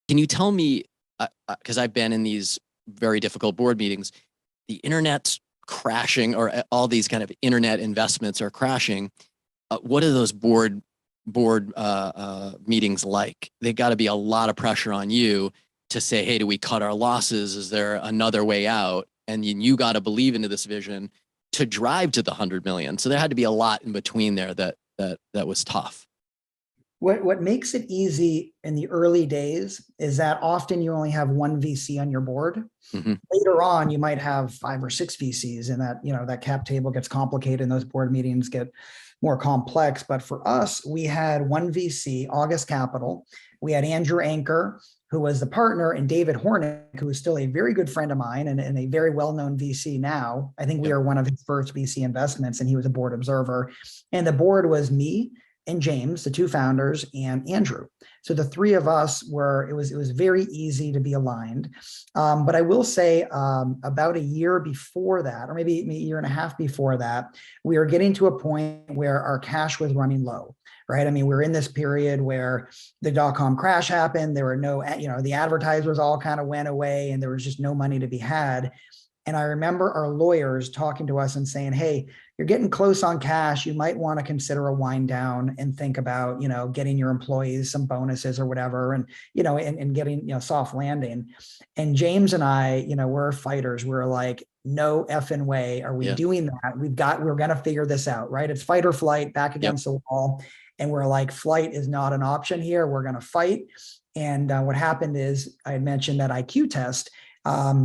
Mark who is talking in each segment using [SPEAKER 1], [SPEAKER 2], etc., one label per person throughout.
[SPEAKER 1] Can you tell me, because I've been in these very difficult board meetings, the internet's crashing, or all these kind of internet investments are crashing. What are those board meetings like? They got to be a lot of pressure on you to say, hey, do we cut our losses? Is there another way out? And you got to believe into this vision to drive to the 100 million. So there had to be a lot in between there that was tough.
[SPEAKER 2] What makes it easy in the early days is that often you only have one VC on your board.
[SPEAKER 1] Mm-hmm.
[SPEAKER 2] Later on, you might have 5 or 6 VCs, and that cap table gets complicated and those board meetings get more complex. But for us, we had one VC, August Capital. We had Andrew Anker, who was the partner, and David Hornick, who is still a very good friend of mine and a very well-known VC now. I think we are one of his first VC investments, and he was a board observer. And the board was me and James, the 2 founders, and Andrew. So the 3 of us it was very easy to be aligned. But I will say about a year before that, or maybe a year and a half before that, we were getting to a point where our cash was running low, right? I mean, we're in this period where the dot-com crash happened. There were no, the advertisers all kind of went away and there was just no money to be had. And I remember our lawyers talking to us and saying, hey, you're getting close on cash. You might want to consider a wind down and think about, getting your employees some bonuses or whatever, and, and getting, soft landing. And James and I, we're fighters. We're like, no effing way are we doing that. We're going to figure this out, right? It's fight or flight, back against the wall. And we're like, flight is not an option here. We're going to fight. And what happened is I had mentioned that IQ test.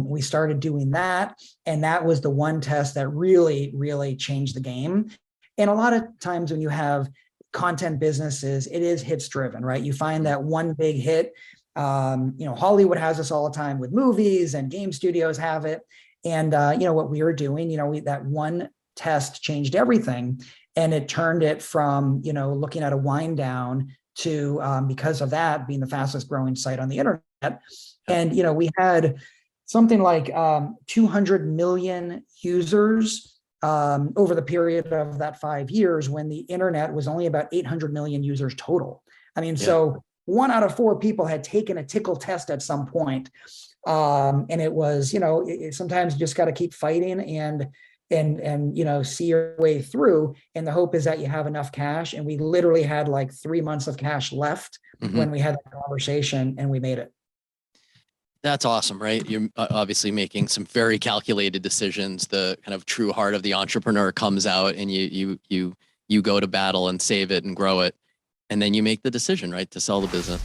[SPEAKER 2] We started doing that, and that was the one test that really, really changed the game. And a lot of times when you have content businesses, it is hits driven, right? You find that one big hit. Hollywood has this all the time with movies, and game studios have it. And what we were doing, that one test changed everything, and it turned it from looking at a wind down to because of that being the fastest growing site on the internet. And we had something like 200 million users over the period of that 5 years, when the internet was only about 800 million users total. I mean, so 1 out of 4 people had taken a tickle test at some point. And it was, sometimes you just got to keep fighting and see your way through. And the hope is that you have enough cash. And we literally had like 3 months of cash left when we had that conversation, and we made it.
[SPEAKER 1] That's awesome, right? You're obviously making some very calculated decisions. The kind of true heart of the entrepreneur comes out, and you go to battle and save it and grow it. And then you make the decision, right, to sell the business.